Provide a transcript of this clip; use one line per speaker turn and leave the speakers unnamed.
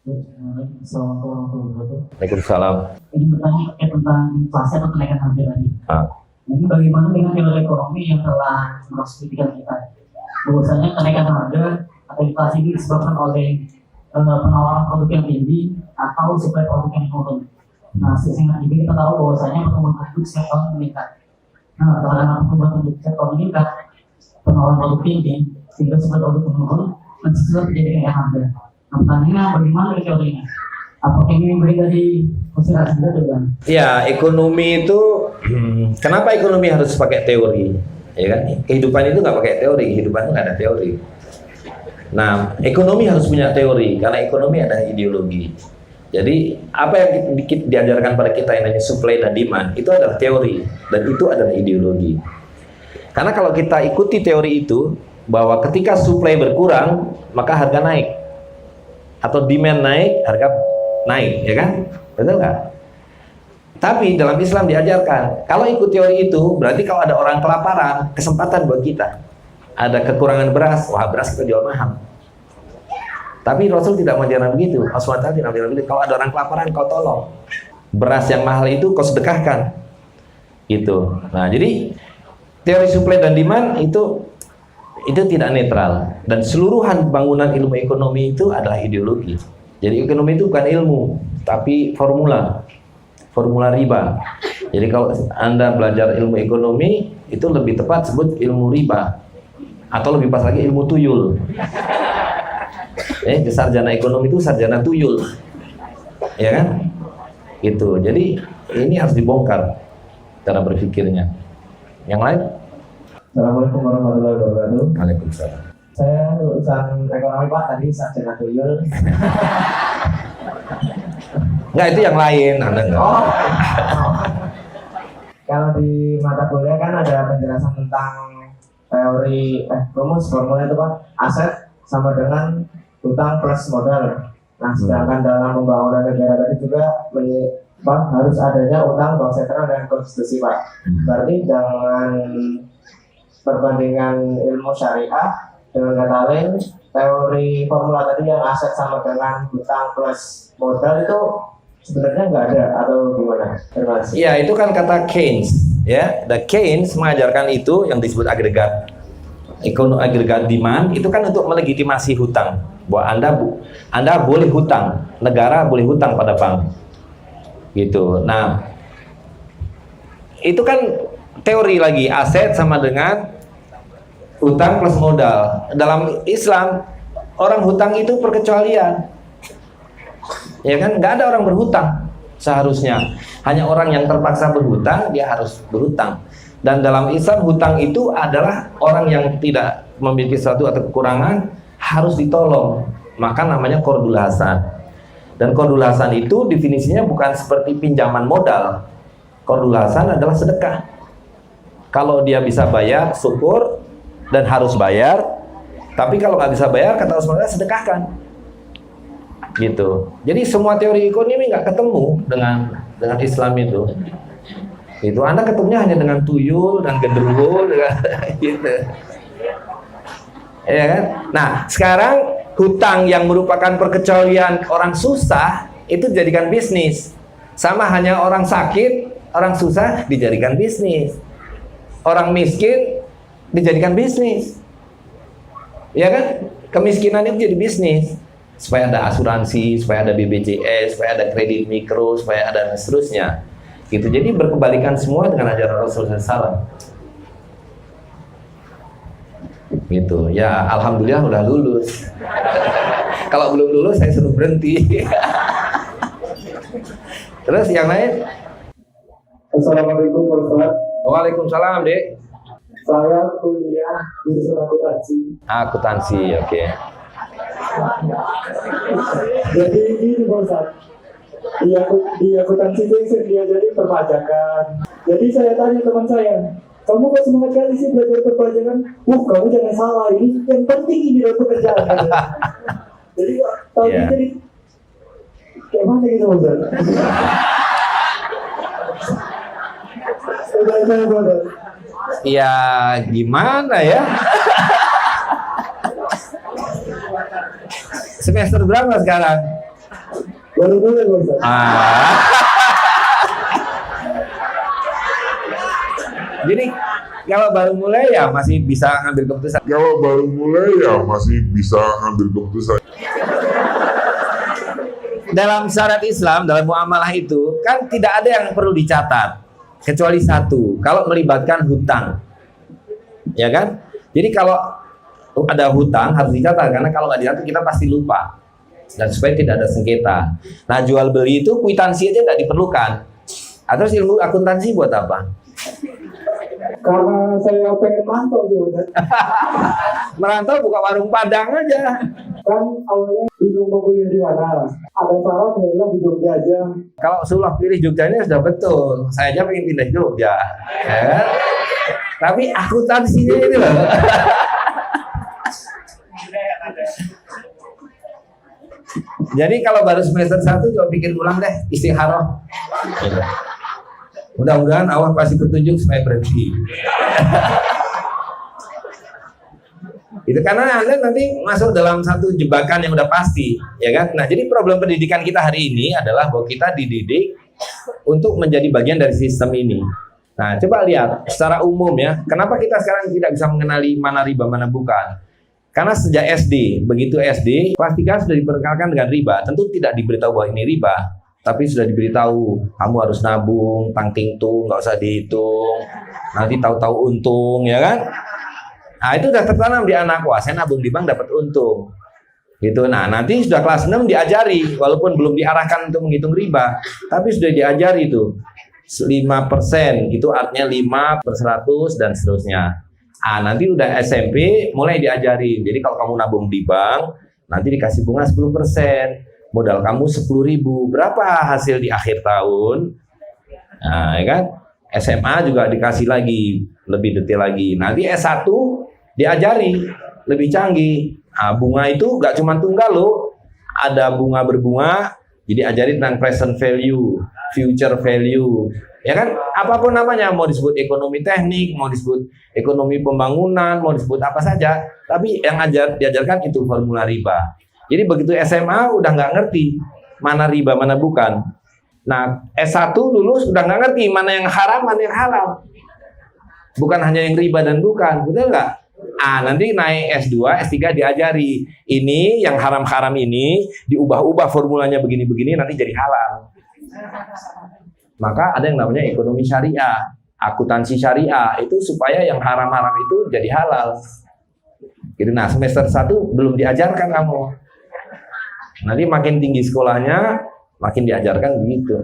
Assalamualaikum warahmatullahi wabarakatuh.
Waalaikumsalam.
Ini bertanya terkait tentang inflasi atau kenaikan harga tadi.
Ah.
Ini bagaimana dengan teori ekonomi yang telah masuk pikiran kita? Bahwasanya kenaikan harga atau inflasi ini disebabkan oleh penawaran produk yang tinggi atau suplai produk yang turun. Nah, sesingkat ini kita tahu bahwasanya pertumbuhan penduduk setiap tahun meningkat. Nah, karena pertumbuhan penduduk setiap tahun meningkat, penawaran produk tinggi sehingga suplai produk menurun dan sesuatu terjadi kenaikan harga. Nah, pertanyaannya bagaimana teorinya? Apakah ini baik dari konsiderasi kita juga?
Ya, ekonomi itu kenapa ekonomi harus pakai teori? Ya kan? Kehidupan itu nggak pakai teori, kehidupan itu nggak ada teori. Nah, ekonomi harus punya teori karena ekonomi ada ideologi. Jadi apa yang diajarkan pada kita yang namanya supply dan demand itu adalah teori dan itu adalah ideologi. Karena kalau kita ikuti teori itu bahwa ketika supply berkurang maka harga naik atau demand naik, harga naik, ya kan? Betul nggak? Tapi dalam Islam diajarkan kalau ikut teori itu berarti kalau ada orang kelaparan, kesempatan buat kita. Ada kekurangan beras, wah beras kita jual mahal. Tapi Rasul tidak mengajarkan begitu. Rasulullah tidak mengajarkan begitu. Kalau ada orang kelaparan, kau tolong. Beras yang mahal itu kau sedekahkan. Gitu. Nah, jadi teori supply dan demand itu tidak netral. Dan seluruhan bangunan ilmu ekonomi itu adalah ideologi. Jadi ekonomi itu bukan ilmu, tapi formula riba. Jadi kalau Anda belajar ilmu ekonomi, itu lebih tepat sebut ilmu riba. Atau lebih pas lagi ilmu tuyul. Sarjana ekonomi itu sarjana tuyul, ya kan? Gitu. Jadi ini harus dibongkar cara berpikirnya. Yang lain?
Assalamualaikum warahmatullahi wabarakatuh.
Waalaikumsalam.
Saya lulusan ekonomi Pak, tadi sarjana tuyul.
Enggak, itu yang lain. Anda enggak.
Kalau di mata kuliah kan ada penjelasan tentang teori rumus formula itu Pak, aset sama dengan utang plus modal. Nah, sedangkan dalam pembangunan negara tadi juga harus adanya utang bank sentral dan konstitusi Pak. Berarti dengan perbandingan ilmu syariah dengan kata lain, teori formula tadi yang aset sama dengan utang plus modal itu sebenarnya nggak ada atau gimana? Terima kasih.
Iya, itu kan kata Keynes, ya. The Keynes mengajarkan itu yang disebut agregat demand itu kan untuk melegitimasi hutang. Bahwa Anda boleh hutang, negara boleh hutang pada bank. Gitu. Nah, itu kan teori lagi, aset sama dengan hutang plus modal. Dalam Islam, orang hutang itu perkecualian. Ya kan, nggak ada orang berhutang seharusnya. Hanya orang yang terpaksa berhutang, dia harus berhutang. Dan dalam Islam, hutang itu adalah orang yang tidak memiliki sesuatu atau kekurangan harus ditolong. Maka namanya qardul hasan. Dan qardul hasan itu definisinya bukan seperti pinjaman modal. Qardul hasan adalah sedekah. Kalau dia bisa bayar, syukur dan harus bayar. Tapi kalau nggak bisa bayar, kata Rasulullah, sedekahkan. Gitu. Jadi semua teori ekonomi nggak ketemu dengan Islam itu. Itu Anda ketemunya hanya dengan tuyul dan genderuwo, gitu. Ya kan? Nah, sekarang hutang yang merupakan perkecualian orang susah itu dijadikan bisnis. Sama hanya orang sakit, orang susah dijadikan bisnis. Orang miskin dijadikan bisnis. Ya kan? Kemiskinan itu jadi bisnis. Supaya ada asuransi, supaya ada BPJS, supaya ada kredit mikro, supaya ada dan seterusnya. Gitu. Jadi berkebalikan semua dengan ajaran Rasulullah SAW. Gitu. Ya, alhamdulillah udah lulus. Kalau belum lulus saya suruh berhenti. Terus yang lain?
Assalamualaikum warahmatullahi wabarakatuh.
Waalaikumsalam, Dek.
Saya kuliah jurusan akuntansi.
Akuntansi, oke.
Jadi ini Ustaz, di akuntansi itu yang diajari perpajakan. Jadi saya tanya teman saya, kamu kok semangat kali sih belajar perpajakan? Kamu jangan salah, ini yang penting ini dalam pekerjaan. Jadi tahun ini jadi kayak mana gitu Ustaz?
Ya gimana ya? Semester berapa sekarang?
Baru mulai Pak Ustadz.
Jadi kalau baru mulai ya masih bisa ambil keputusan.
Kalau baru mulai ya masih bisa ambil keputusan.
Dalam syariat Islam, dalam muamalah itu kan tidak ada yang perlu dicatat kecuali satu, kalau melibatkan hutang, ya kan? Jadi kalau ada hutang harus dicatat, karena kalau nggak dicatat kita pasti lupa, dan supaya tidak ada sengketa. Nah, jual beli itu kwitansi aja nggak diperlukan. Atau ilmu akuntansi buat apa?
Karena saya pengen mantau sih Ustadz.
Merantau buka warung Padang aja.
Kan awalnya bingung mau kuliah di mana. Ada saran adalah di Jogja aja.
Kalau Sullah pilih Jogja ini sudah betul. Saya aja pengen pindah Jogja, ya kan? Tapi akuntansinya ini loh. Jadi kalau baru semester 1 coba pikir ulang deh, istikharah. Gitu. Mudah-mudahan Allah kasih petunjuk supaya berhenti. Itu karena Anda nanti masuk dalam satu jebakan yang udah pasti, ya kan? Nah, jadi problem pendidikan kita hari ini adalah bahwa kita dididik untuk menjadi bagian dari sistem ini. Nah, coba lihat secara umum ya, kenapa kita sekarang tidak bisa mengenali mana riba, mana bukan? Karena sejak SD, begitu SD, kelas 3 sudah diperkenalkan dengan riba. Tentu tidak diberitahu bahwa ini riba, tapi sudah diberitahu, kamu harus nabung, tangting-tung, nggak usah dihitung, nanti tahu-tahu untung, ya kan? Nah, itu sudah tertanam di anak. Wah, saya nabung di bank dapat untung. Gitu. Nah, nanti sudah kelas 6 diajari, walaupun belum diarahkan untuk menghitung riba, tapi sudah diajari itu. 5%, itu artinya 5/100 dan seterusnya. Ah, nanti udah SMP mulai diajari. Jadi kalau kamu nabung di bank, nanti dikasih bunga 10%. Modal kamu 10.000. Berapa hasil di akhir tahun? Nah, ya kan? SMA juga dikasih lagi, lebih detail lagi. Nanti S1 diajari lebih canggih. Nah, bunga itu gak cuma tunggal loh, ada bunga berbunga. Jadi ajari tentang present value, future value, ya kan? Apapun namanya, mau disebut ekonomi teknik, mau disebut ekonomi pembangunan, mau disebut apa saja. Tapi yang diajarkan itu formula riba. Jadi begitu SMA udah nggak ngerti mana riba, mana bukan. Nah, S1 lulus udah nggak ngerti mana yang haram, mana yang halal. Bukan hanya yang riba dan bukan, betul nggak? Ah, nanti naik S2, S3 diajari. Ini yang haram-haram ini diubah-ubah formulanya begini-begini nanti jadi halal. Maka ada yang namanya ekonomi syariah, akuntansi syariah, itu supaya yang haram-haram itu jadi halal. Gitu. Nah, semester 1 belum diajarkan kamu. Nanti makin tinggi sekolahnya, makin diajarkan begitu.